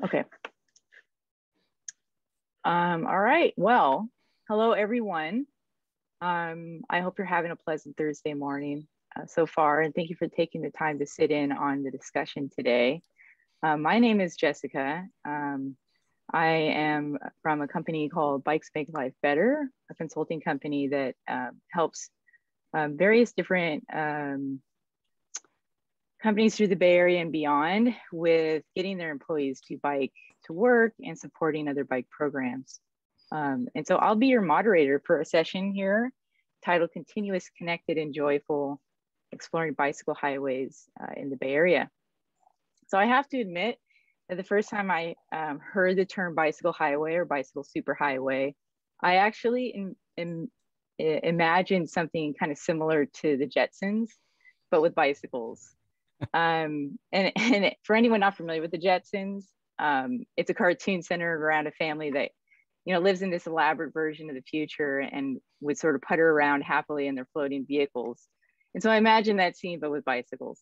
Okay. All right. Well, hello, everyone. I hope you're having a pleasant Thursday morning so far, and thank you for taking the time to sit in on the discussion today. My name is Jessica. I am from a company called Bikes Make Life Better, a consulting company that helps various different companies through the Bay Area and beyond with getting their employees to bike to work and supporting other bike programs. And so I'll be your moderator for a session here titled Continuous, Connected, and Joyful, Exploring Bicycle Highways in the Bay Area. So I have to admit that the first time I heard the term bicycle highway or bicycle superhighway, I actually imagined something kind of similar to the Jetsons, but with bicycles. And for anyone not familiar with the Jetsons, it's a cartoon centered around a family that, you know, lives in this elaborate version of the future and would sort of putter around happily in their floating vehicles. And so I imagine that scene, but with bicycles.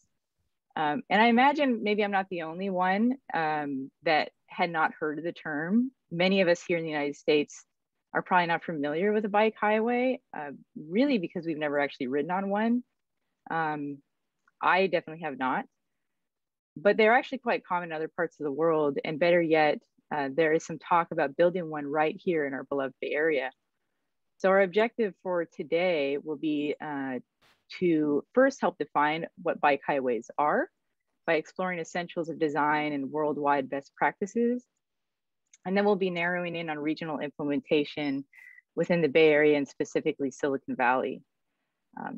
And I imagine maybe I'm not the only one that had not heard of the term. Many of us here in the United States are probably not familiar with a bike highway, really because we've never actually ridden on one. I definitely have not, but they're actually quite common in other parts of the world. And better yet, there is some talk about building one right here in our beloved Bay Area. So our objective for today will be to first help define what bike highways are by exploring essentials of design and worldwide best practices. And then we'll be narrowing in on regional implementation within the Bay Area and specifically Silicon Valley.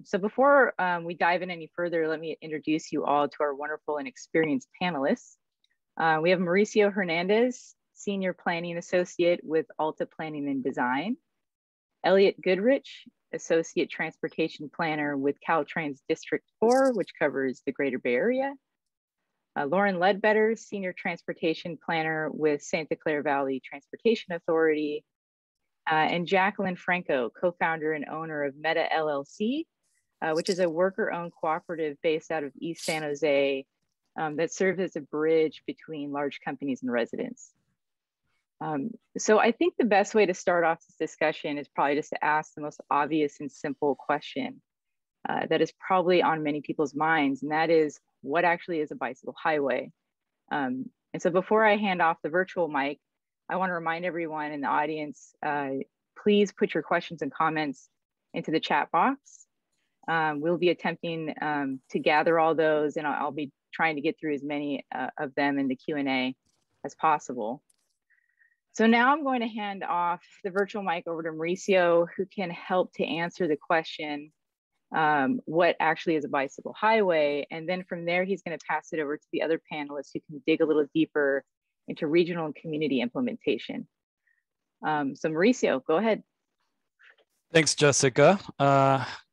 So before we dive in any further, let me introduce you all to our wonderful and experienced panelists. We have Mauricio Hernandez, Senior Planning Associate with Alta Planning and Design. Elliot Goodrich, Associate Transportation Planner with Caltrans District 4, which covers the Greater Bay Area. Lauren Ledbetter, Senior Transportation Planner with Santa Clara Valley Transportation Authority. And Jacqueline Franco, co-founder and owner of Meta LLC, which is a worker-owned cooperative based out of East San Jose that serves as a bridge between large companies and residents. So I think the best way to start off this discussion is probably just to ask the most obvious and simple question that is probably on many people's minds, and that is, what actually is a bicycle highway? And so before I hand off the virtual mic, I want to remind everyone in the audience, please put your questions and comments into the chat box. We'll be attempting to gather all those, and I'll be trying to get through as many of them in the Q&A as possible. So now I'm going to hand off the virtual mic over to Mauricio, who can help to answer the question, what actually is a bicycle highway? And then from there, he's going to pass it over to the other panelists who can dig a little deeper into regional and community implementation. So Mauricio, go ahead. Thanks, Jessica.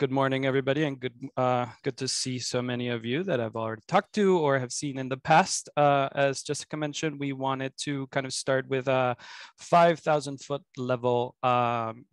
Good morning, everybody, and good to see so many of you that I've already talked to or have seen in the past. As Jessica mentioned, we wanted to kind of start with a 5,000-foot level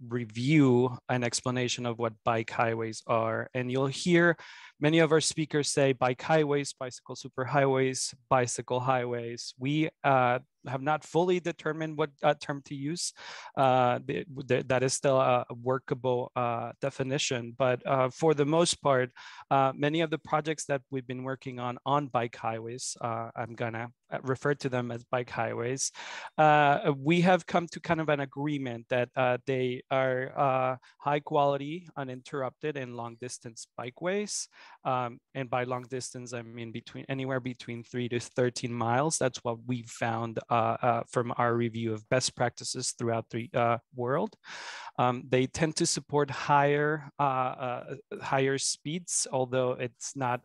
review and explanation of what bike highways are. And you'll hear many of our speakers say bike highways, bicycle superhighways, bicycle highways. We have not fully determined what term to use. That is still a workable definition, but for the most part, many of the projects that we've been working on bike highways, I'm gonna refer to them as bike highways, we have come to kind of an agreement that they are high quality, uninterrupted, and long distance bikeways. And by long distance, I mean anywhere between 3 to 13 miles. That's what we found from our review of best practices throughout the world. They tend to support higher speeds, although it's not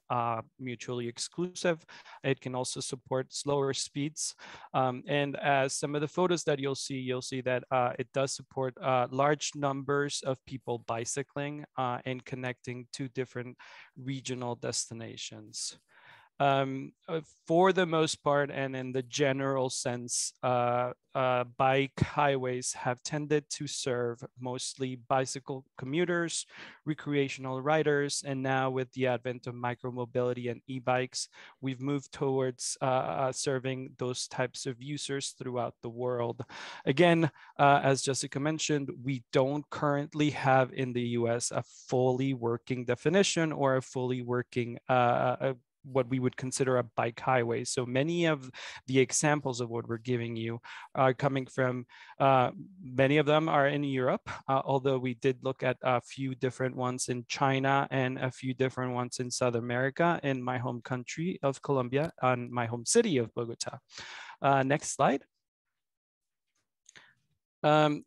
mutually exclusive. It can also support slower speeds. And as some of the photos that you'll see that it does support large numbers of people bicycling and connecting to different regional destinations. For the most part, and in the general sense, bike highways have tended to serve mostly bicycle commuters, recreational riders, and now with the advent of micromobility and e-bikes, we've moved towards serving those types of users throughout the world. Again, as Jessica mentioned, we don't currently have in the US a fully working definition or a fully working what we would consider a bike highway. So many of the examples of what we're giving you are coming from, many of them are in Europe, although we did look at a few different ones in China and a few different ones in South America, in my home country of Colombia, and my home city of Bogota. Next slide.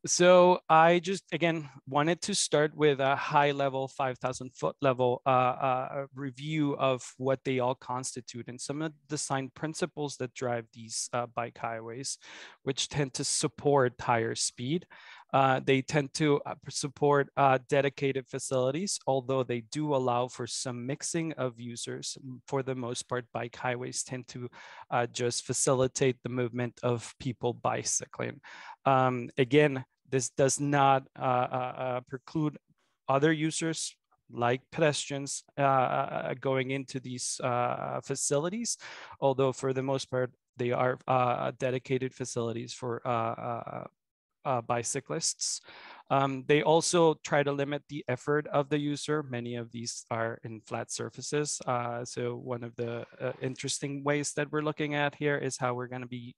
So I just, again, wanted to start with a high level 5,000 foot level review of what they all constitute and some of the design principles that drive these bike highways, which tend to support higher speed. They tend to support dedicated facilities, although they do allow for some mixing of users. For the most part, bike highways tend to just facilitate the movement of people bicycling. Again, this does not preclude other users like pedestrians going into these facilities, although for the most part, they are dedicated facilities for bicyclists. They also try to limit the effort of the user. Many of these are in flat surfaces. So one of the interesting ways that we're looking at here is how we're going to be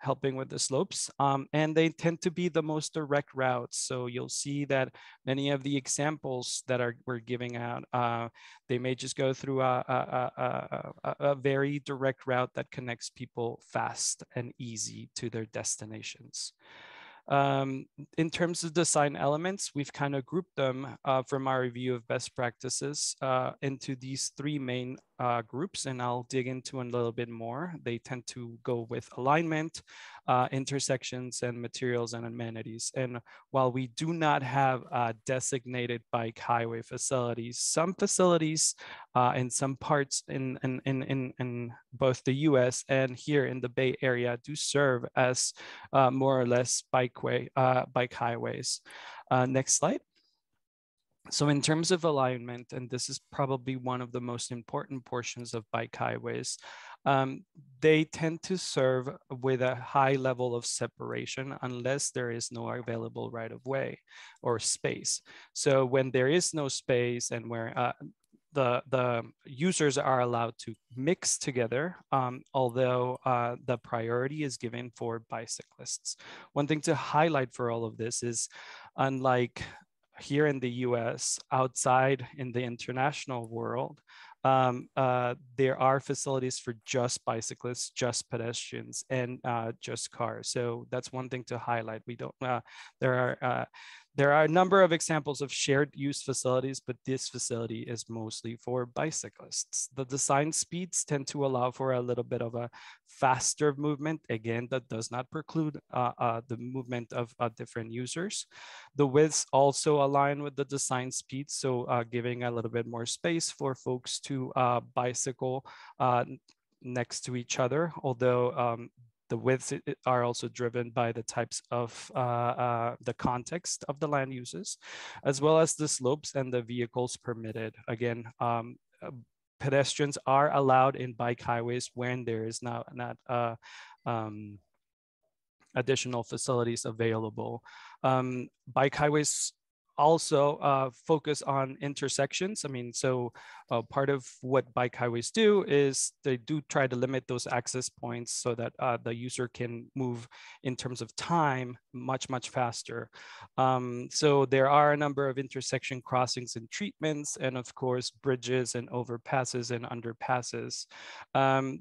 helping with the slopes. And they tend to be the most direct routes. So you'll see that many of the examples that we're giving out, they may just go through a very direct route that connects people fast and easy to their destinations. In terms of design elements, we've kind of grouped them from our review of best practices into these three main groups, and I'll dig into a little bit more. They tend to go with alignment, intersections, and materials and amenities. And while we do not have designated bike highway facilities, some facilities in some parts in both the US and here in the Bay Area do serve as more or less bike highways. Next slide. So in terms of alignment, and this is probably one of the most important portions of bike highways, they tend to serve with a high level of separation unless there is no available right of way or space. So when there is no space and where the users are allowed to mix together, although the priority is given for bicyclists. One thing to highlight for all of this is, unlike here in the US, outside in the international world, there are facilities for just bicyclists, just pedestrians, and just cars. So that's one thing to highlight. We don't, there are a number of examples of shared use facilities, but this facility is mostly for bicyclists. The design speeds tend to allow for a little bit of a faster movement. Again, that does not preclude the movement of different users. The widths also align with the design speeds, so giving a little bit more space for folks to bicycle next to each other, although the widths are also driven by the types of the context of the land uses, as well as the slopes and the vehicles permitted. Again, pedestrians are allowed in bike highways when there is not additional facilities available. Bike highways also focus on intersections. I mean, so part of what bike highways do is they do try to limit those access points so that the user can move in terms of time much faster. So there are a number of intersection crossings and treatments, and of course, bridges and overpasses and underpasses.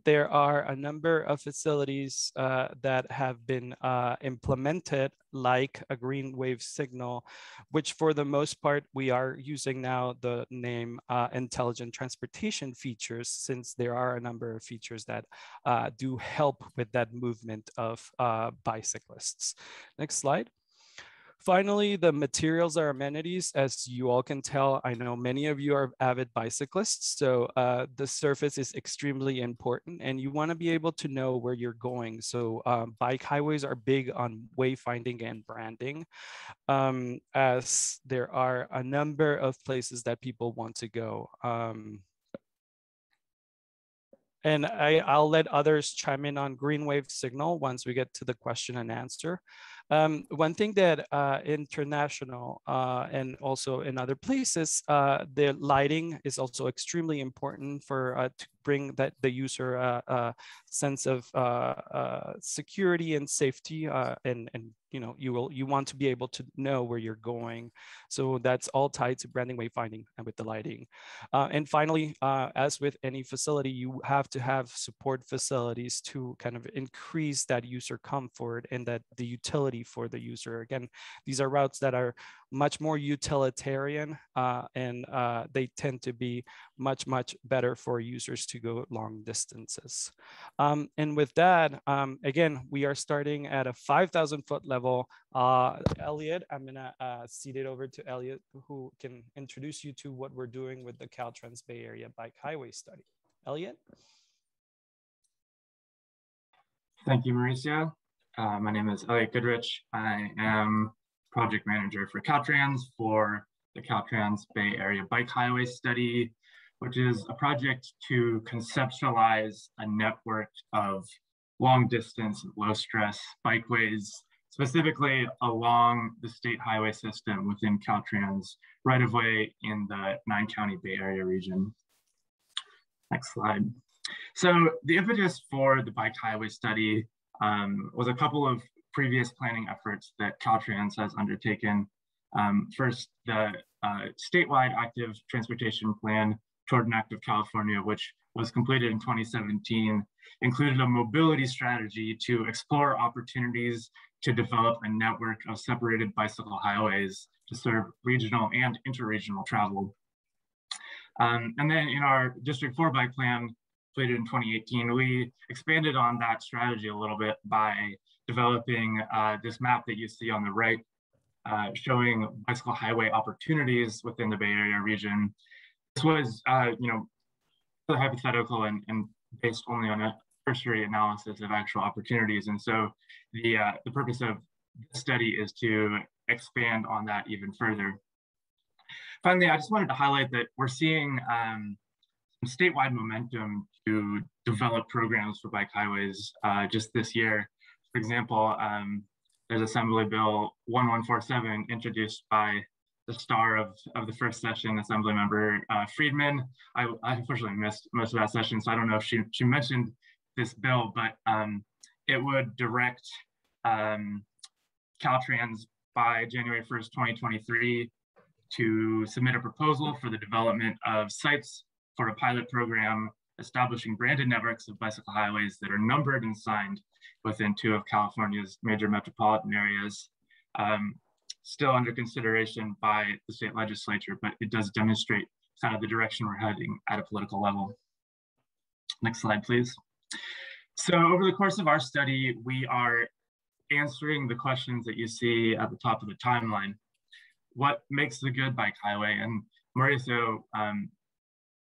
There are a number of facilities that have been implemented, like a green wave signal, which for the most part, we are using now the name intelligent transportation features, since there are a number of features that do help with that movement of bicyclists. Next slide. Finally, the materials or amenities. As you all can tell, I know many of you are avid bicyclists, so the surface is extremely important, and you want to be able to know where you're going. So bike highways are big on wayfinding and branding, as there are a number of places that people want to go. And I'll let others chime in on green wave signal once we get to the question and answer. One thing that international and also in other places, the lighting is also extremely important for to bring that the user a sense of security and safety, and you know, you want to be able to know where you're going. So that's all tied to branding, wayfinding, and with the lighting. And finally, as with any facility, you have to have support facilities to kind of increase that user comfort and that the utility for the user. Again, these are routes that are much more utilitarian, and they tend to be much better for users to go long distances. And with that, again, we are starting at a 5,000 foot level. Elliot, I'm gonna cede it over to Elliot, who can introduce you to what we're doing with the Caltrans Bay Area Bike Highway Study. Elliot? Thank you, Mauricio. My name is Elliot Goodrich. I am project manager for Caltrans for the Caltrans Bay Area Bike Highway Study, which is a project to conceptualize a network of long distance, low stress bikeways, specifically along the state highway system within Caltrans right of way in the 9-county Bay Area region. Next slide. So the impetus for the bike highway study was a couple of previous planning efforts that Caltrans has undertaken. First, the statewide active transportation plan toward an active California, which was completed in 2017, included a mobility strategy to explore opportunities to develop a network of separated bicycle highways to serve regional and interregional travel. And then in our District 4 bike plan, completed in 2018, we expanded on that strategy a little bit by developing this map that you see on the right, showing bicycle highway opportunities within the Bay Area region. This was, you know, hypothetical and based only on a cursory analysis of actual opportunities. And so the purpose of this study is to expand on that even further. Finally, I just wanted to highlight that we're seeing some statewide momentum to develop programs for bike highways just this year. For example, there's Assembly Bill 1147 introduced by the star of the first session, Assemblymember Friedman. I unfortunately missed most of that session, so I don't know if she mentioned this bill, but it would direct Caltrans by January 1st, 2023 to submit a proposal for the development of sites for a pilot program establishing branded networks of bicycle highways that are numbered and signed within 2 of California's major metropolitan areas. Still under consideration by the state legislature, but it does demonstrate kind of the direction we're heading at a political level. Next slide, please. So over the course of our study, we are answering the questions that you see at the top of the timeline. What makes a good bike highway? And Mauricio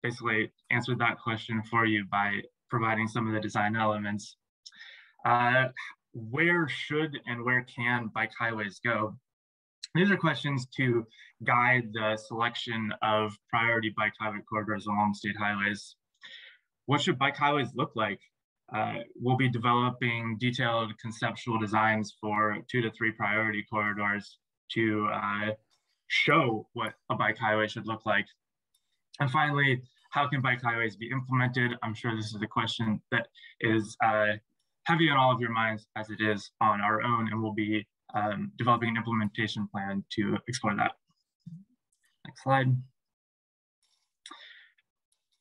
basically answered that question for you by providing some of the design elements. Where should and where can bike highways go? These are questions to guide the selection of priority bike highway corridors along state highways. What should bike highways look like? We'll be developing detailed conceptual designs for 2 to 3 priority corridors to show what a bike highway should look like. And finally, how can bike highways be implemented? I'm sure this is a question that is heavy on all of your minds as it is on our own, and we'll be developing an implementation plan to explore that. Next slide.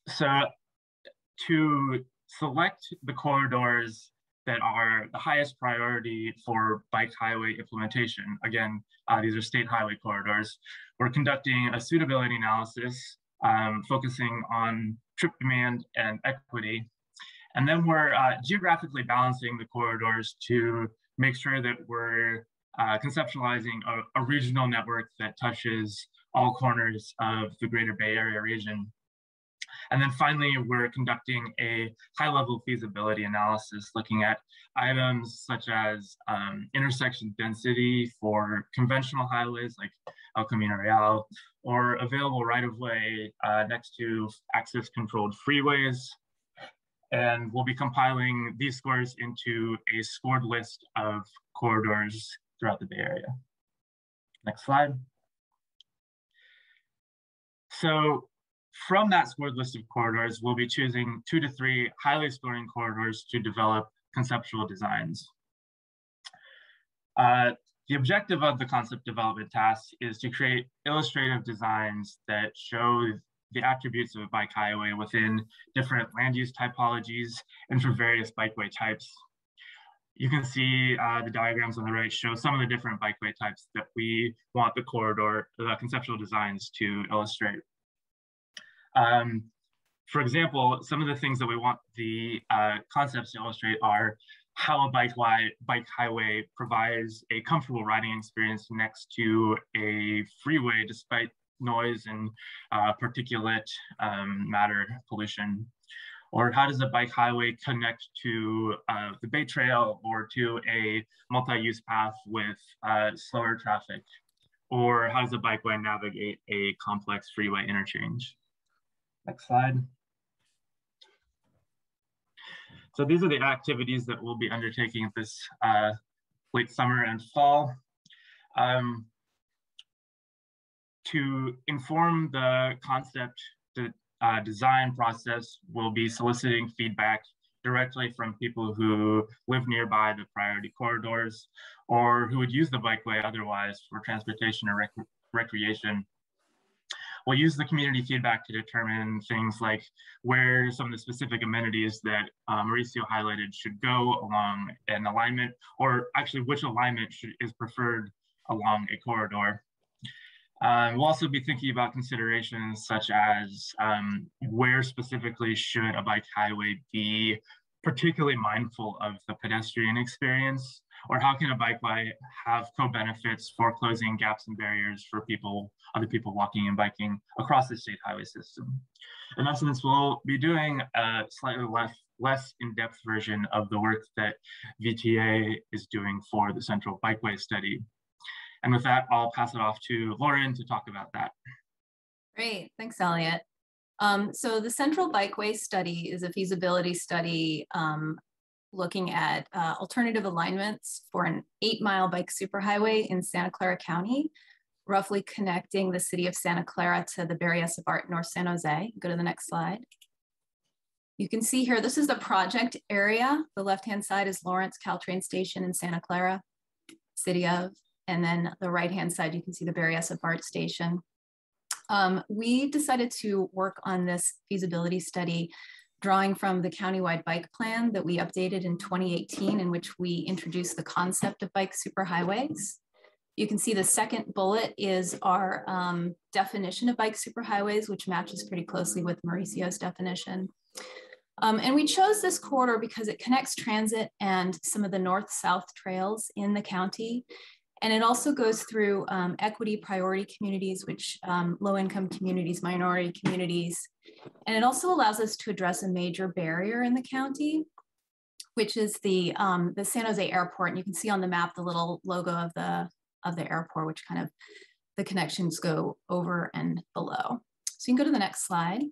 So to select the corridors that are the highest priority for bike highway implementation, again, these are state highway corridors, we're conducting a suitability analysis focusing on trip demand and equity. And then we're geographically balancing the corridors to make sure that we're conceptualizing a regional network that touches all corners of the greater Bay Area region. And then finally, we're conducting a high-level feasibility analysis looking at items such as intersection density for conventional highways like El Camino Real, or available right-of-way next to access-controlled freeways. And we'll be compiling these scores into a scored list of corridors throughout the Bay Area. Next slide. So from that scored list of corridors, we'll be choosing 2 to 3 highly scoring corridors to develop conceptual designs. The objective of the concept development task is to create illustrative designs that show the attributes of a bike highway within different land use typologies and for various bikeway types. You can see the diagrams on the right show some of the different bikeway types that we want the conceptual designs to illustrate. For example, some of the things that we want the concepts to illustrate are how a bike highway provides a comfortable riding experience next to a freeway despite noise and particulate matter pollution. Or how does a bike highway connect to the Bay Trail or to a multi-use path with slower traffic? Or how does a bikeway navigate a complex freeway interchange? Next slide. So these are the activities that we'll be undertaking this late summer and fall. To inform the concept design process, we'll be soliciting feedback directly from people who live nearby the priority corridors or who would use the bikeway otherwise for transportation or recreation. We'll use the community feedback to determine things like where some of the specific amenities that Mauricio highlighted should go along an alignment, or actually which alignment is preferred along a corridor. We'll also be thinking about considerations such as where specifically should a bike highway be particularly mindful of the pedestrian experience, or how can a bikeway have co-benefits for closing gaps and barriers for other people walking and biking across the state highway system. In essence, we'll be doing a slightly less in-depth version of the work that VTA is doing for the Central Bikeway Study. And with that, I'll pass it off to Lauren to talk about that. Great, thanks, Elliot. So the Central Bikeway Study is a feasibility study looking at alternative alignments for an 8-mile bike superhighway in Santa Clara County, roughly connecting the city of Santa Clara to the Berryessa BART North San Jose. Go to the next slide. You can see here, this is the project area. The left-hand side is Lawrence Caltrain Station in Santa Clara, city of, and then the right-hand side, you can see the Berryessa BART Station. We decided to work on this feasibility study drawing from the countywide bike plan that we updated in 2018, in which we introduced the concept of bike superhighways. You can see the second bullet is our definition of bike superhighways, which matches pretty closely with Mauricio's definition. And we chose this corridor because it connects transit and some of the north-south trails in the county. And it also goes through equity priority communities, which low-income communities, minority communities. And it also allows us to address a major barrier in the county, which is the San Jose Airport. And you can see on the map the little logo of the airport, which kind of the connections go over and below. So you can go to the next slide.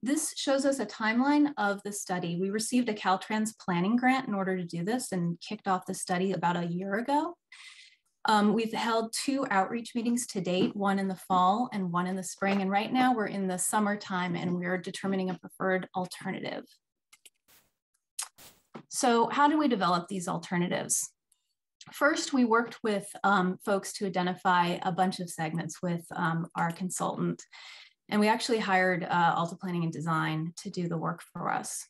This shows us a timeline of the study. We received a Caltrans planning grant in order to do this and kicked off the study about a year ago. We've held 2 outreach meetings to date, one in the fall and one in the spring. And right now we're in the summertime and we're determining a preferred alternative. So how do we develop these alternatives? First, we worked with folks to identify a bunch of segments with our consultant. And we actually hired Alta Planning and Design to do the work for us.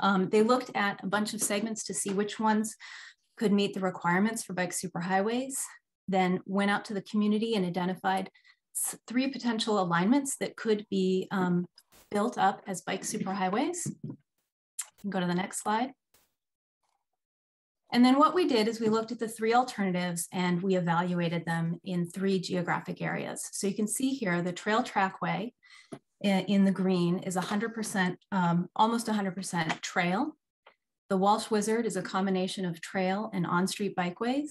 They looked at a bunch of segments to see which ones could meet the requirements for bike superhighways, then went out to the community and identified 3 potential alignments that could be built up as bike superhighways. Go to the next slide. And then what we did is we looked at the 3 alternatives and we evaluated them in 3 geographic areas. So you can see here, the trail trackway in the green is 100%, almost 100% trail. The Walsh Wizard is a combination of trail and on-street bikeways.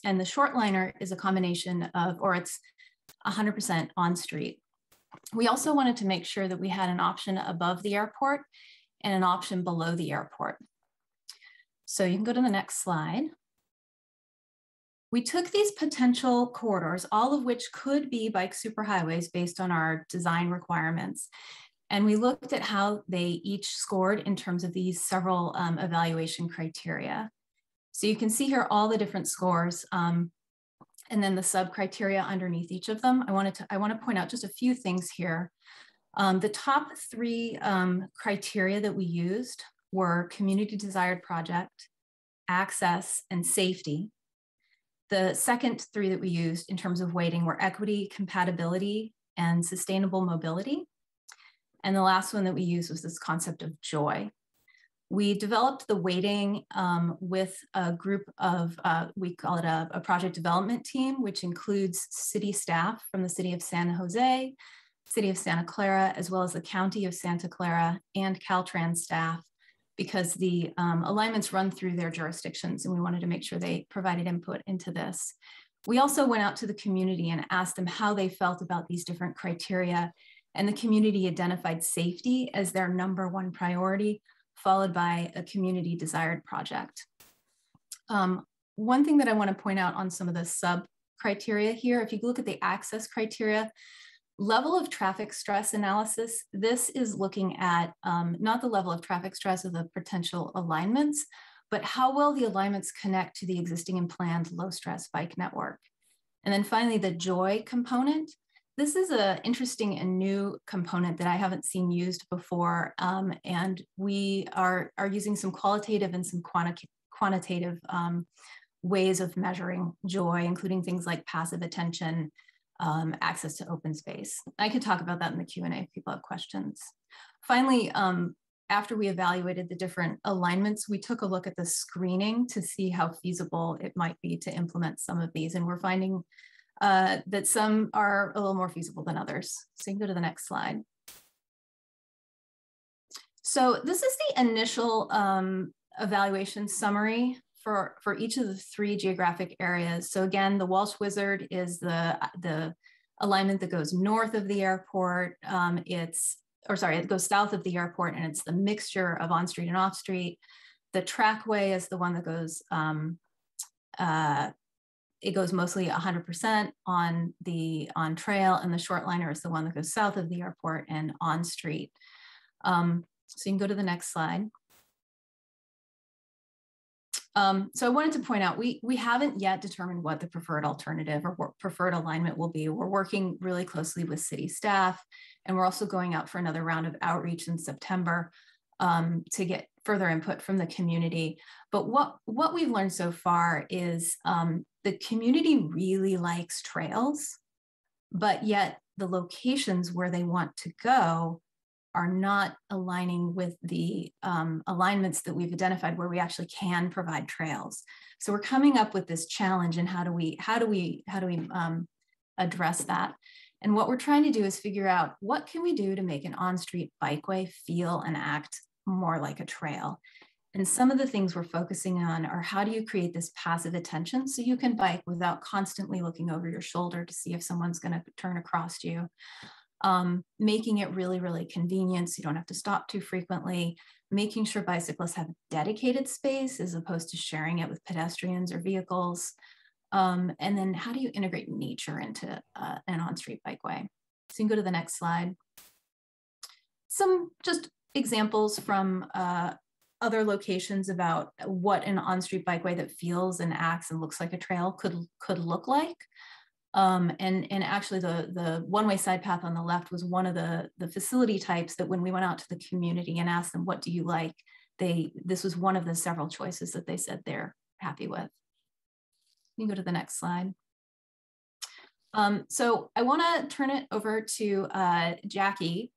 And the Shortliner is a combination of, or it's 100% on-street. We also wanted to make sure that we had an option above the airport and an option below the airport. So you can go to the next slide. We took these potential corridors, all of which could be bike superhighways based on our design requirements. And we looked at how they each scored in terms of these several evaluation criteria. So you can see here all the different scores and then the sub-criteria underneath each of them. I want to point out just a few things here. The top 3 criteria that we used were community desired project, access, and safety. The second 3 that we used in terms of weighting were equity, compatibility, and sustainable mobility. And the last one that we used was this concept of joy. We developed the weighting with a group of, we call it a project development team, which includes city staff from the city of San Jose, city of Santa Clara, as well as the county of Santa Clara and Caltrans staff, because the alignments run through their jurisdictions and we wanted to make sure they provided input into this. We also went out to the community and asked them how they felt about these different criteria, and the community identified safety as their #1 priority, followed by a community desired project. One thing that I want to point out on some of the sub criteria here, if you look at the access criteria, level of traffic stress analysis, this is looking at not the level of traffic stress of the potential alignments, but how well the alignments connect to the existing and planned low stress bike network. And then finally, the joy component. This is an interesting and new component that I haven't seen used before. And we are using some qualitative and some quantitative ways of measuring joy, including things like passive attention, access to open space. I could talk about that in the Q&A if people have questions. Finally, after we evaluated the different alignments, we took a look at the screening to see how feasible it might be to implement some of these. And we're finding that some are a little more feasible than others. So you can go to the next slide. So this is the initial evaluation summary for each of the 3 geographic areas. So again, the Walsh Wizard is the alignment that goes north of the airport. It goes south of the airport, and it's the mixture of on-street and off-street. The trackway is the one that goes, it goes mostly 100% on trail, and the Shortliner is the one that goes south of the airport and on-street. So you can go to the next slide. So I wanted to point out, we haven't yet determined what the preferred alternative or what preferred alignment will be. We're working really closely with city staff, and we're also going out for another round of outreach in September to get further input from the community. But what we've learned so far is the community really likes trails, but yet the locations where they want to go are not aligning with the alignments that we've identified where we actually can provide trails. So we're coming up with this challenge, and how do we address that? And what we're trying to do is figure out, what can we do to make an on-street bikeway feel and act more like a trail? And some of the things we're focusing on are, how do you create this passive attention so you can bike without constantly looking over your shoulder to see if someone's going to turn across you? Making it really, really convenient so you don't have to stop too frequently, making sure bicyclists have dedicated space as opposed to sharing it with pedestrians or vehicles. And then how do you integrate nature into an on-street bikeway? So you can go to the next slide. Some just examples from other locations about what an on-street bikeway that feels and acts and looks like a trail could look like. And actually the one-way side path on the left was one of the facility types that when we went out to the community and asked them, what do you like? This was one of the several choices that they said they're happy with. You can go to the next slide. So I want to turn it over to Jackie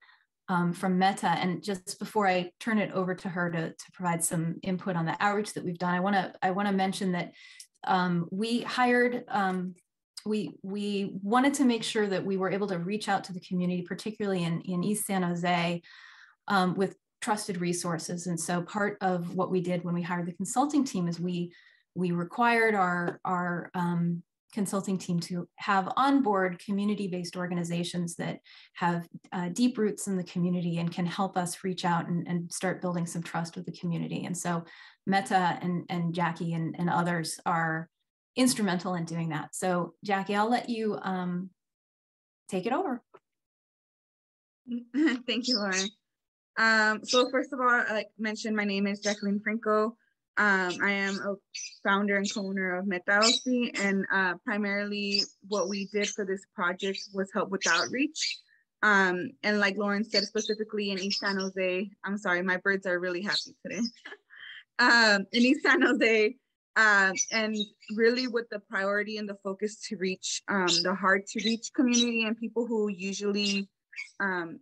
from Meta. And just before I turn it over to her to provide some input on the outreach that we've done, I want to mention that we hired, we wanted to make sure that we were able to reach out to the community, particularly in East San Jose, with trusted resources. And so part of what we did when we hired the consulting team is we required our consulting team to have on board community-based organizations that have deep roots in the community and can help us reach out and start building some trust with the community. And so Meta and Jackie and others are instrumental in doing that. So Jackie, I'll let you take it over. Thank you, Lauren. So first of all, like mentioned, my name is Jacqueline Franco. I am a founder and co-owner of Meta LLC, and primarily what we did for this project was help with outreach. And like Lauren said, specifically in East San Jose, I'm sorry, my birds are really happy today. In East San Jose, and really with the priority and the focus to reach the hard to reach community and people who usually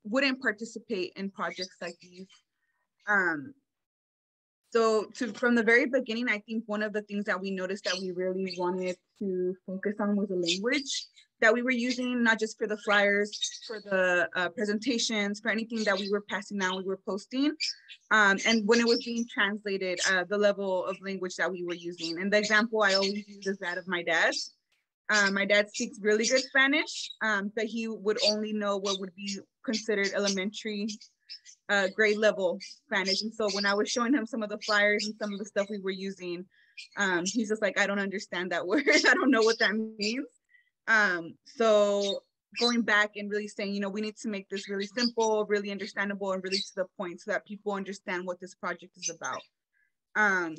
wouldn't participate in projects like these. So from the very beginning, I think one of the things that we noticed that we really wanted to focus on was the language that we were using, not just for the flyers, for the presentations, for anything that we were passing out, we were posting. And when it was being translated, the level of language that we were using. And the example I always use is that of my dad. My dad speaks really good Spanish, but he would only know what would be considered elementary grade level Spanish. And so when I was showing him some of the flyers and some of the stuff we were using, he's just like, I don't understand that word. I don't know what that means. So going back and really saying, you know, we need to make this really simple, really understandable, and really to the point so that people understand what this project is about. And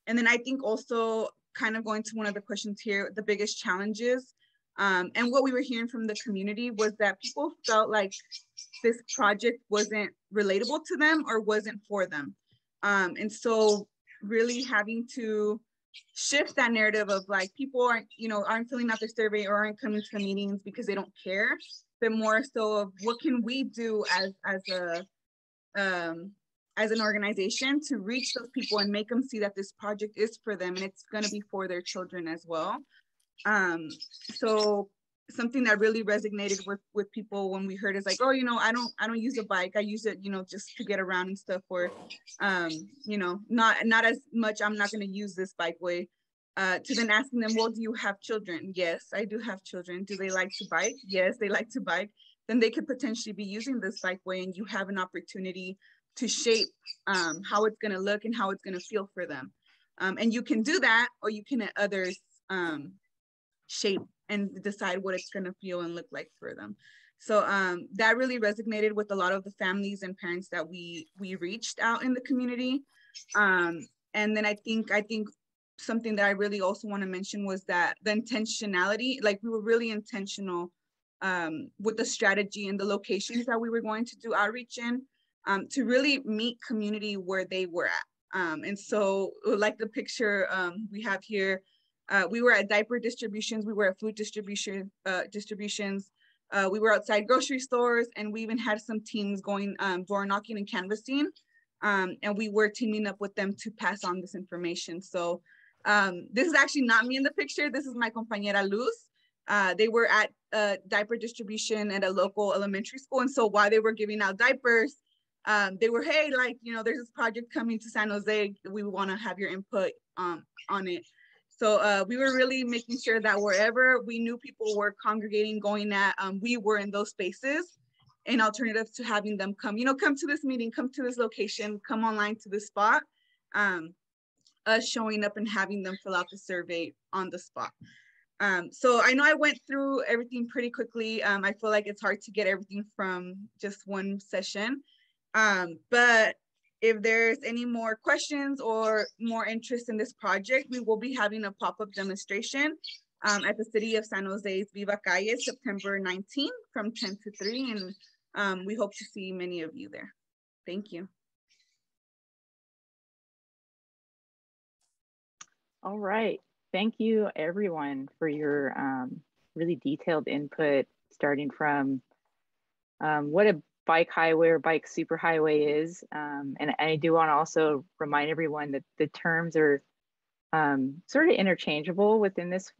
then I think also kind of going to one of the questions here, the biggest challenges and what we were hearing from the community was that people felt like this project wasn't relatable to them or wasn't for them. And so really having to shift that narrative of like people aren't filling out their survey or aren't coming to the meetings because they don't care, but more so of what can we do as an organization to reach those people and make them see that this project is for them and it's going to be for their children as well. So something that really resonated with people when we heard is like, oh, you know, I don't use a bike. I use it, you know, just to get around and stuff, or, you know, not as much. I'm not going to use this bikeway. To then asking them, well, do you have children? Yes, I do have children. Do they like to bike? Yes, they like to bike. Then they could potentially be using this bikeway, and you have an opportunity to shape how it's going to look and how it's going to feel for them. And you can do that, or you can let others shape and decide what it's going to feel and look like for them. So that really resonated with a lot of the families and parents that we reached out in the community. And then I think something that I really also want to mention was that the intentionality, like we were really intentional with the strategy and the locations that we were going to do outreach in, to really meet community where they were at. And so like the picture we have here, we were at diaper distributions, we were at food distributions, we were outside grocery stores, and we even had some teams going door knocking and canvassing, and we were teaming up with them to pass on this information. So this is actually not me in the picture, this is my compañera Luz. They were at diaper distribution at a local elementary school, and so while they were giving out diapers, they were, hey, like, you know, there's this project coming to San Jose, we want to have your input on it. So we were really making sure that wherever we knew people were congregating, going at, we were in those spaces, in alternative to having them come, you know, come to this meeting, come to this location, come online to this spot, us showing up and having them fill out the survey on the spot. So I know I went through everything pretty quickly. I feel like it's hard to get everything from just one session. But if there's any more questions or more interest in this project, we will be having a pop-up demonstration at the City of San Jose's Viva Calle, September 19th from 10 to 3. And we hope to see many of you there. Thank you. All right. Thank you, everyone, for your really detailed input, starting from what a bike highway or bike superhighway is. And I do want to also remind everyone that the terms are sort of interchangeable within this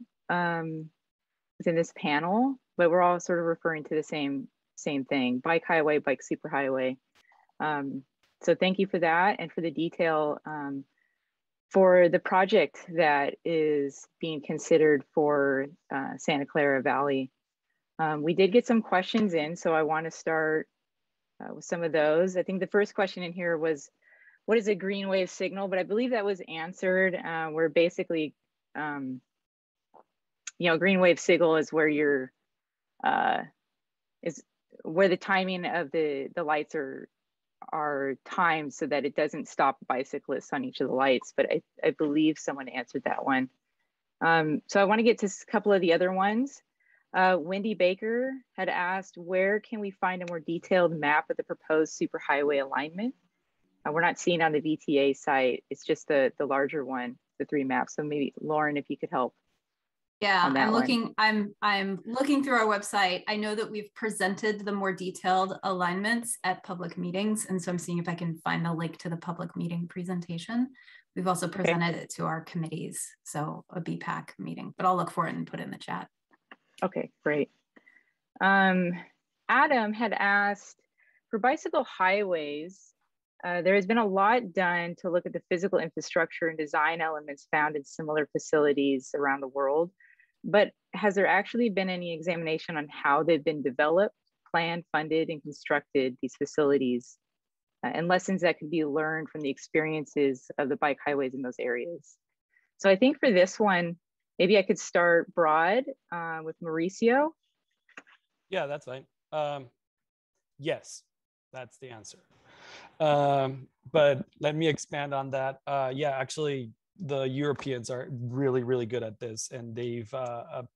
panel, but we're all sort of referring to the same thing: bike highway, bike superhighway. So thank you for that and for the detail for the project that is being considered for Santa Clara Valley. We did get some questions in, so I want to start with some of those. I think the first question in here was, what is a green wave signal? But I believe that was answered. Where basically, green wave signal is where you're, is where the timing of the lights are timed so that it doesn't stop bicyclists on each of the lights. But I believe someone answered that one. So I want to get to a couple of the other ones. Wendy Baker had asked, where can we find a more detailed map of the proposed superhighway alignment? We're not seeing on the VTA site. It's just the larger one, the 3 maps. So maybe Lauren, if you could help. Yeah, I'm looking through our website. I know that we've presented the more detailed alignments at public meetings. And so I'm seeing if I can find the link to the public meeting presentation. We've also presented it to our committees. So a BPAC meeting, but I'll look for it and put it in the chat. Okay, great. Adam had asked, for bicycle highways, there has been a lot done to look at the physical infrastructure and design elements found in similar facilities around the world, but has there actually been any examination on how they've been developed, planned, funded, and constructed, these facilities, and lessons that could be learned from the experiences of the bike highways in those areas? So I think for this one, maybe I could start broad with Mauricio. Yeah, that's fine. Yes, that's the answer. But let me expand on that. Yeah, actually, the Europeans are really, really good at this, and they've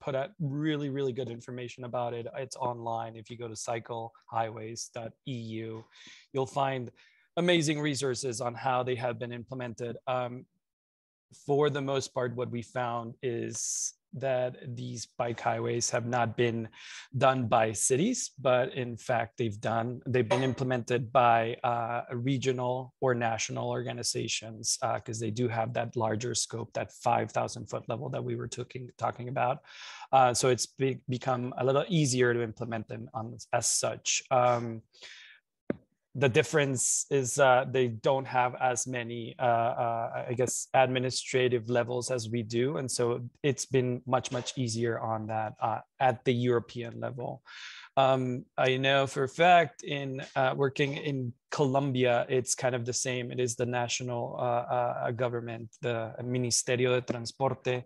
put out really, really good information about it. It's online. If you go to cyclehighways.eu, you'll find amazing resources on how they have been implemented. For the most part, what we found is that these bike highways have not been done by cities, but in fact, they've been implemented by regional or national organizations, because they do have that larger scope, that 5,000 foot level that we were talking about. So it's become a little easier to implement them as such. The difference is they don't have as many, I guess, administrative levels as we do. And so it's been much, much easier on that at the European level. I know for a fact in working in Colombia, it's kind of the same. It is the national government, the Ministerio de Transporte,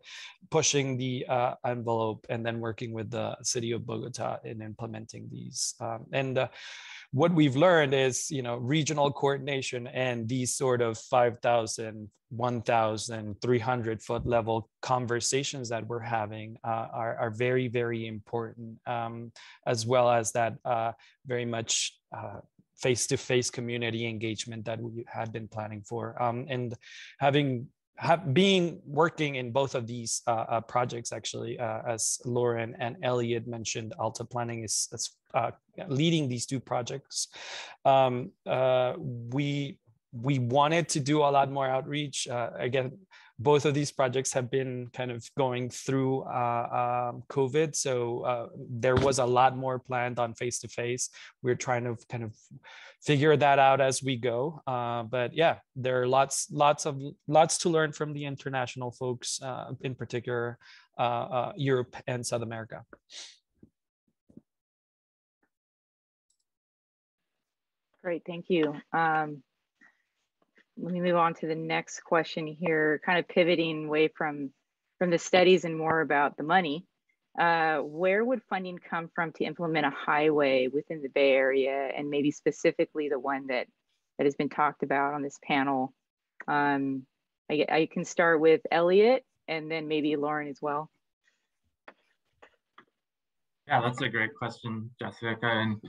pushing the envelope and then working with the city of Bogota in implementing these. What we've learned is, regional coordination and these sort of 5,000, 1,000, 300 foot level conversations that we're having are very, very important, as well as that very much face-to-face community engagement that we had been planning for. And being working in both of these projects, actually, as Lauren and Elliot mentioned, Alta Planning is leading these 2 projects. We wanted to do a lot more outreach. Again, both of these projects have been kind of going through COVID. So there was a lot more planned on face-to-face. We're trying to kind of figure that out as we go. But yeah, there are lots to learn from the international folks, in particular, Europe and South America. Great, thank you. Let me move on to the next question here, kind of pivoting away from the studies and more about the money. Where would funding come from to implement a highway within the Bay Area, and maybe specifically the one that has been talked about on this panel? I can start with Elliot and then maybe Lauren as well. Yeah, that's a great question, Jessica, and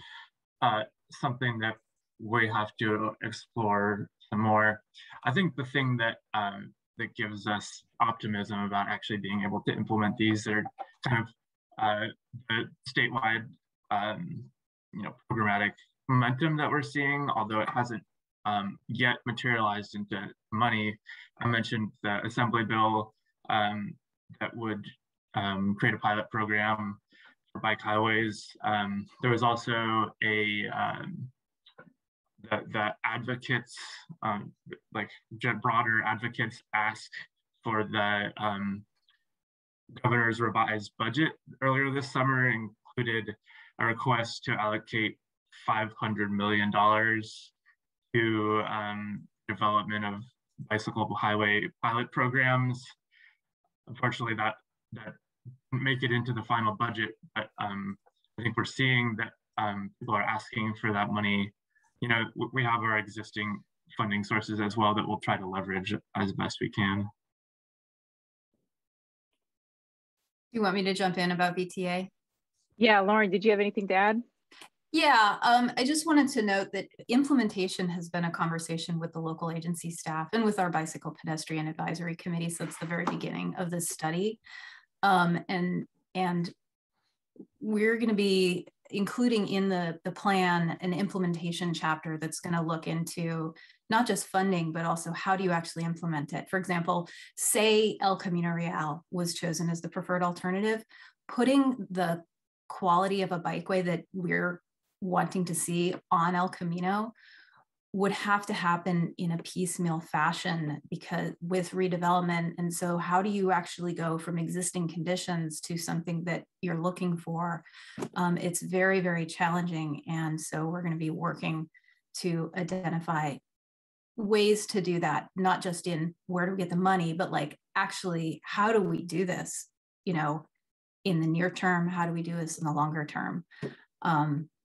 something that we have to explore some more. I think the thing that that gives us optimism about actually being able to implement these are kind of the statewide, programmatic momentum that we're seeing, although it hasn't yet materialized into money. I mentioned the Assembly bill that would create a pilot program for bike highways. There was also the advocates, like broader advocates, asked for the governor's revised budget earlier this summer, included a request to allocate $500 million to development of bicycle highway pilot programs. Unfortunately, that didn't make it into the final budget, but I think we're seeing that people are asking for that money. You know, we have our existing funding sources as well that we'll try to leverage as best we can. You want me to jump in about VTA? Yeah, Lauren, did you have anything to add? Yeah, I just wanted to note that implementation has been a conversation with the local agency staff and with our Bicycle Pedestrian Advisory Committee since the very beginning of this study. And we're going to be including in the plan an implementation chapter that's going to look into not just funding, but also how do you actually implement it. For example, say El Camino Real was chosen as the preferred alternative, putting the quality of a bikeway that we're wanting to see on El Camino would have to happen in a piecemeal fashion because with redevelopment. And so how do you actually go from existing conditions to something that you're looking for? It's very, very challenging. And so we're going to be working to identify ways to do that, not just in where do we get the money, but like actually, how do we do this, you know, in the near term? How do we do this in the longer term?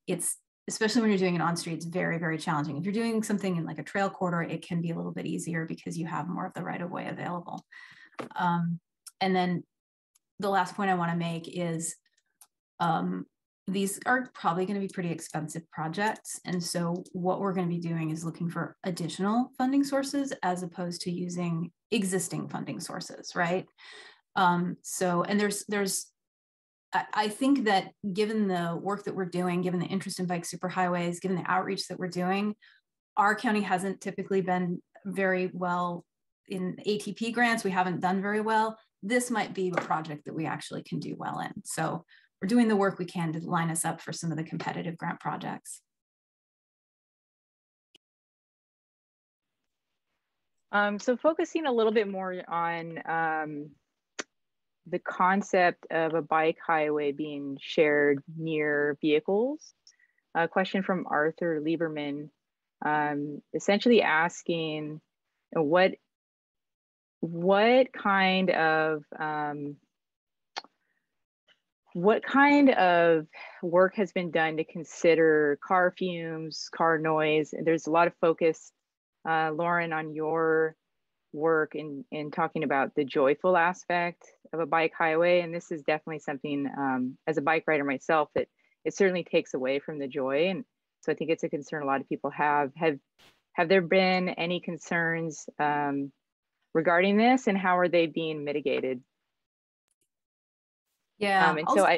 It's especially when you're doing it on street, it's very, very challenging. If you're doing something in like a trail corridor, it can be a little bit easier because you have more of the right of way available. And then the last point I want to make is these are probably going to be pretty expensive projects. And so what we're going to be doing is looking for additional funding sources as opposed to using existing funding sources, right? So, and I think that given the work that we're doing, given the interest in bike superhighways, given the outreach that we're doing, our county hasn't typically been very well in ATP grants. We haven't done very well. This might be a project that we actually can do well in. So we're doing the work we can to line us up for some of the competitive grant projects. So focusing a little bit more on the concept of a bike highway being shared near vehicles. A question from Arthur Lieberman, essentially asking what kind of work has been done to consider car fumes, car noise? There's a lot of focus, Lauren, on your work in talking about the joyful aspect of a bike highway. And this is definitely something, as a bike rider myself, that it certainly takes away from the joy. And so I think it's a concern a lot of people have. Have there been any concerns regarding this, and how are they being mitigated? Yeah. And so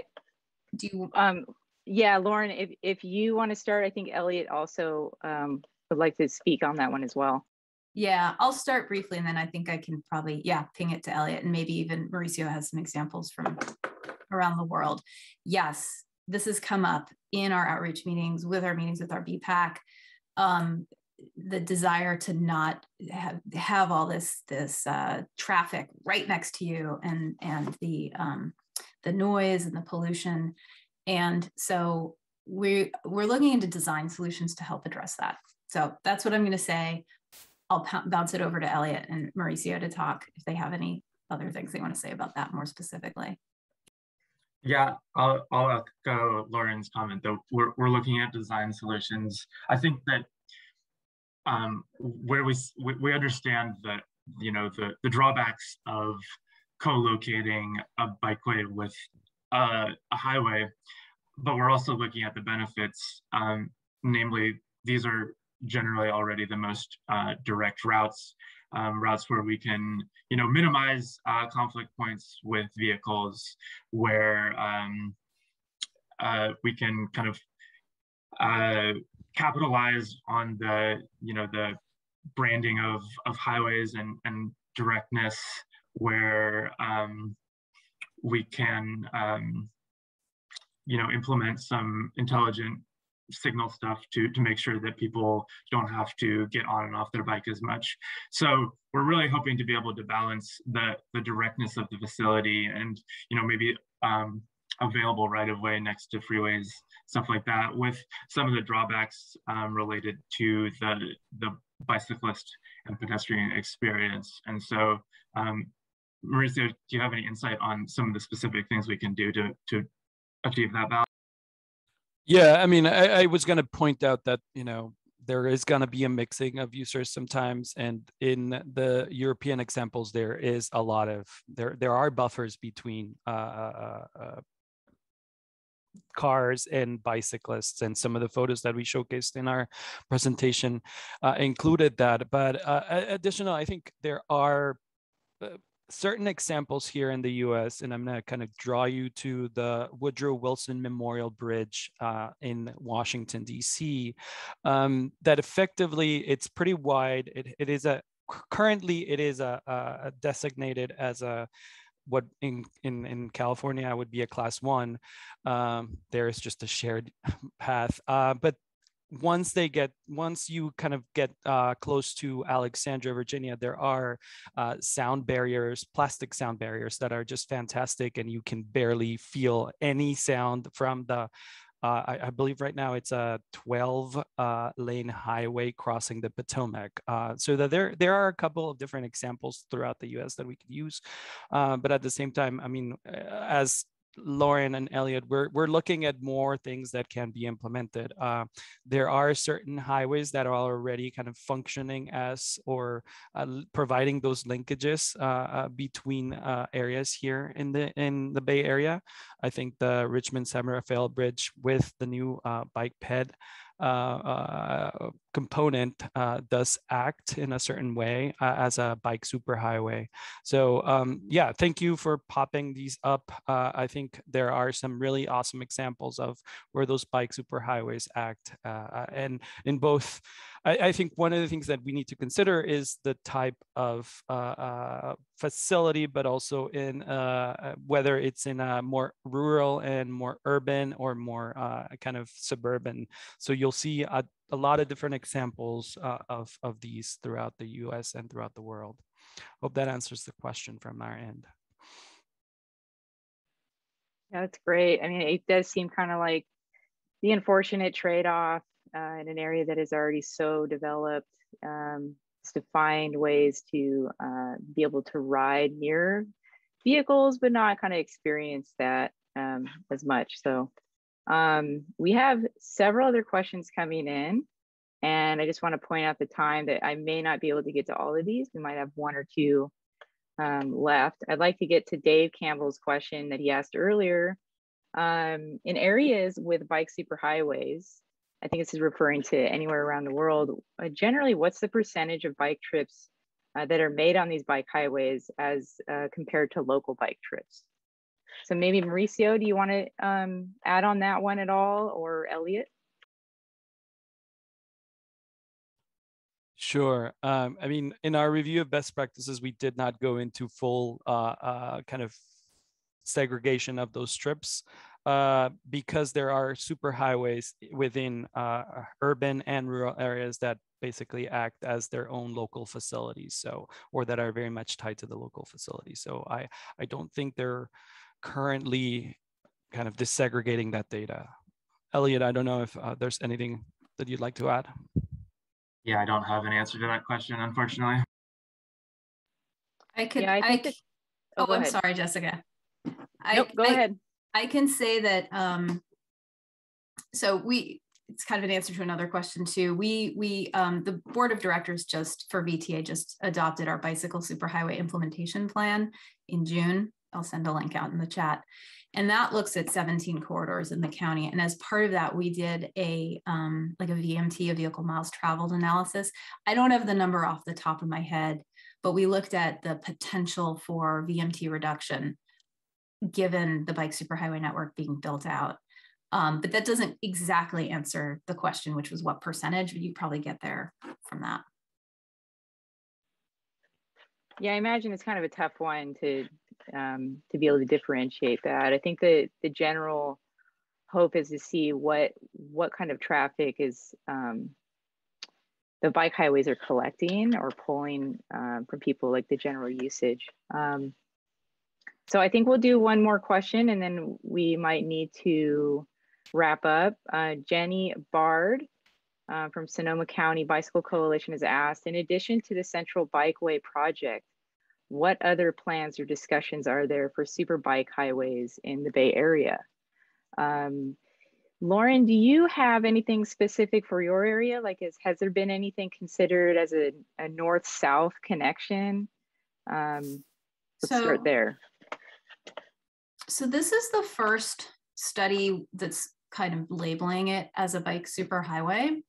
yeah, Lauren, if you want to start, I think Elliot also would like to speak on that one as well. Yeah, I'll start briefly, and then I think I can probably, ping it to Elliot, and maybe even Mauricio has some examples from around the world. Yes, this has come up in our outreach meetings, with our meetings with our BPAC, the desire to not have all this traffic right next to you, and the noise and the pollution. And so we're looking into design solutions to help address that. So that's what I'm going to say. I'll bounce it over to Elliot and Mauricio to talk if they have any other things they want to say about that more specifically. Yeah, I'll echo Lauren's comment that we're looking at design solutions. I think that where we understand that, you know, the drawbacks of co-locating a bikeway with a highway, but we're also looking at the benefits. Namely, these are generally already the most direct routes where we can, you know, minimize conflict points with vehicles, where we can kind of capitalize on the, the branding of highways and directness, where we can, implement some intelligent signal stuff to make sure that people don't have to get on and off their bike as much. So we're really hoping to be able to balance the directness of the facility and, maybe available right of way next to freeways, stuff like that, with some of the drawbacks related to the bicyclist and pedestrian experience. And so, Mauricio, do you have any insight on some of the specific things we can do to achieve that balance? Yeah, I mean, I was going to point out that, there is going to be a mixing of users sometimes. And in the European examples, there is a lot of, there are buffers between cars and bicyclists, and some of the photos that we showcased in our presentation included that. But additional, I think there are certain examples here in the US, and I'm going to kind of draw you to the Woodrow Wilson Memorial Bridge in Washington, D.C., that effectively it's pretty wide. It is currently it is a designated as a, what in California would be a class 1. There is just a shared path, but once you kind of get close to Alexandria, Virginia, there are sound barriers, plastic sound barriers that are just fantastic, and you can barely feel any sound from the I believe right now it's a 12-lane highway crossing the Potomac. So that there are a couple of different examples throughout the US that we could use. But at the same time, I mean, as Lauren and Elliot, we're looking at more things that can be implemented. There are certain highways that are already kind of functioning as, or providing those linkages between areas here in the Bay Area. I think the Richmond-San Rafael Bridge with the new bike ped component does act in a certain way as a bike superhighway. So yeah, thank you for popping these up. I think there are some really awesome examples of where those bike superhighways act. And in both, I think one of the things that we need to consider is the type of facility, but also in whether it's in a more rural and more urban or more kind of suburban. So you'll see a lot of different examples of these throughout the US and throughout the world. Hope that answers the question from our end. Yeah, that's great. I mean, it does seem kind of like the unfortunate trade-off in an area that is already so developed, is to find ways to be able to ride near vehicles, but not kind of experience that as much. So we have several other questions coming in, and I just want to point out the time that I may not be able to get to all of these. We might have one or two left. I'd like to get to Dave Campbell's question that he asked earlier. In areas with bike superhighways, I think this is referring to anywhere around the world, generally, what's the percentage of bike trips that are made on these bike highways as compared to local bike trips? So maybe Mauricio, do you want to add on that one at all, or Elliot? Sure. I mean, in our review of best practices, we did not go into full kind of segregation of those trips because there are superhighways within urban and rural areas that basically act as their own local facilities, so, or that are very much tied to the local facility. So I don't think they're currently kind of disaggregating that data. Elliot, I don't know if there's anything that you'd like to add. Yeah, I don't have an answer to that question, unfortunately. I could. Yeah, oh, I'm sorry, Jessica. Nope, go ahead. I can say that. So it's kind of an answer to another question too. The board of directors for VTA just adopted our bicycle superhighway implementation plan in June. I'll send a link out in the chat. And that looks at 17 corridors in the county. And as part of that, we did like a VMT, a vehicle miles traveled analysis. I don't have the number off the top of my head, but we looked at the potential for VMT reduction given the bike superhighway network being built out. But that doesn't exactly answer the question, which was what percentage, but you probably get there from that. Yeah, I imagine it's kind of a tough one to be able to differentiate that. I think that the general hope is to see what kind of traffic is the bike highways are collecting or pulling from people, like the general usage. So I think we'll do one more question and then we might need to wrap up. Jenny Bard from Sonoma County Bicycle Coalition has asked, in addition to the Central Bikeway project, what other plans or discussions are there for super bike highways in the Bay Area? Lauren, do you have anything specific for your area? Like, has there been anything considered as a north-south connection? Let's start there. So this is the first study that's kind of labeling it as a bike superhighway.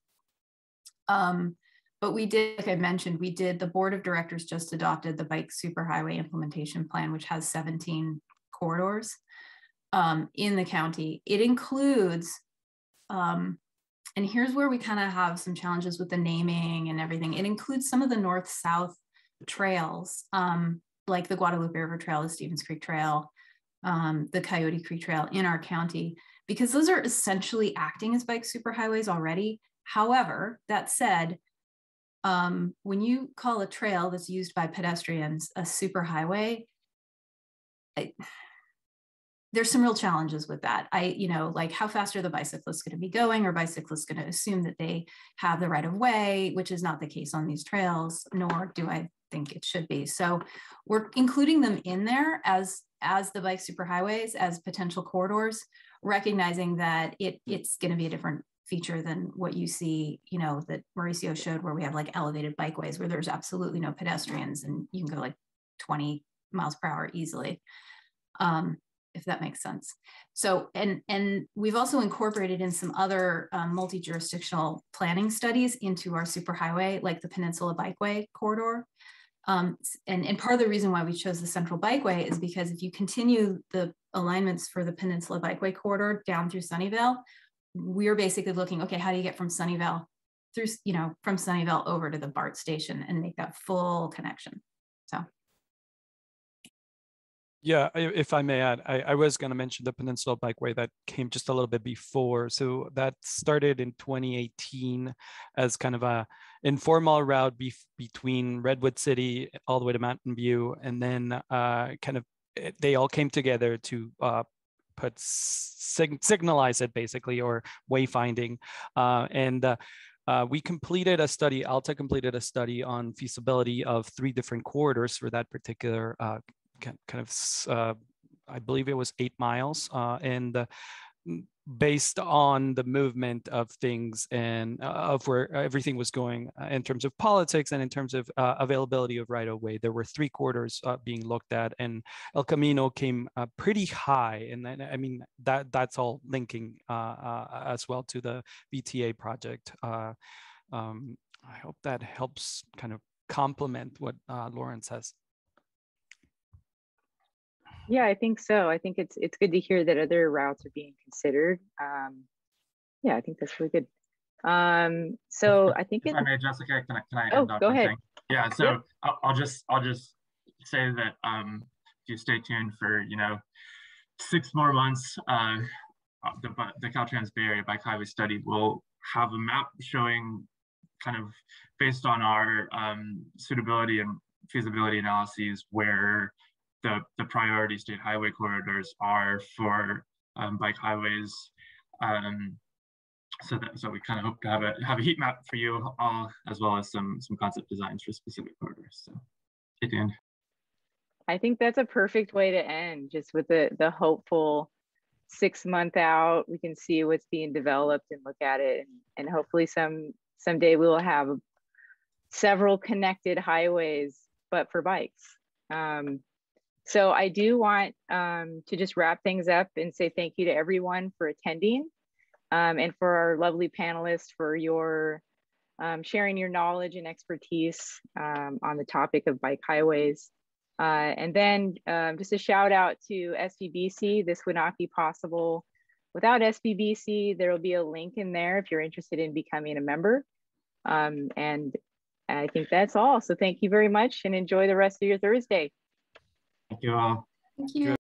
But we did, like I mentioned, the board of directors just adopted the bike superhighway implementation plan, which has 17 corridors in the county. It includes, and here's where we kind of have some challenges with the naming and everything. It includes some of the north-south trails, like the Guadalupe River Trail, the Stevens Creek Trail, the Coyote Creek Trail in our county, because those are essentially acting as bike superhighways already. However, that said, when you call a trail that's used by pedestrians a superhighway, there's some real challenges with that. Like how fast are the bicyclists going to be going? Are bicyclists going to assume that they have the right of way, which is not the case on these trails, nor do I think it should be. So we're including them in there as the bike superhighways, as potential corridors, recognizing that it's going to be a different feature than what you see, that Mauricio showed, where we have like elevated bikeways where there's absolutely no pedestrians and you can go like 20 miles per hour easily, if that makes sense. So, and we've also incorporated in some other multi-jurisdictional planning studies into our superhighway, like the Peninsula Bikeway corridor. And part of the reason why we chose the Central Bikeway is because if you continue the alignments for the Peninsula Bikeway corridor down through Sunnyvale, we're basically looking, okay, how do you get from Sunnyvale through, from Sunnyvale over to the BART station and make that full connection? So. Yeah, if I may add, I was going to mention the Peninsula Bikeway that came just a little bit before. So that started in 2018 as kind of a informal route between Redwood City all the way to Mountain View. And then they all came together to signalize it basically, or wayfinding. We completed a study, Alta completed a study on feasibility of 3 different corridors for that particular I believe it was 8 miles, and based on the movement of things and of where everything was going in terms of politics and in terms of availability of right-of-way, there were 3 corridors being looked at, and El Camino came pretty high. And then, I mean, that's all linking as well to the VTA project. I hope that helps kind of complement what Lauren says. Yeah, I think so. I think it's good to hear that other routes are being considered. Yeah, I think that's really good. So I think if I may, Jessica, can I oh, go ahead. Thing? Yeah, so yep. I'll just say that if you stay tuned for 6 more months, the Caltrans Bay Area Bike Highway Study will have a map showing, kind of based on our suitability and feasibility analyses, where the priority state highway corridors are for bike highways. So we kind of hope to have a heat map for you all, as well as some concept designs for specific corridors. So stay tuned. I think that's a perfect way to end, just with the hopeful 6 month out. We can see what's being developed and look at it, and hopefully someday we will have several connected highways, but for bikes. So I do want to just wrap things up and say thank you to everyone for attending, and for our lovely panelists for your sharing your knowledge and expertise on the topic of bike highways. And then just a shout out to SBBC. This would not be possible without SBBC, there will be a link in there if you're interested in becoming a member. And I think that's all. So thank you very much and enjoy the rest of your Thursday. Thank you all. Thank you.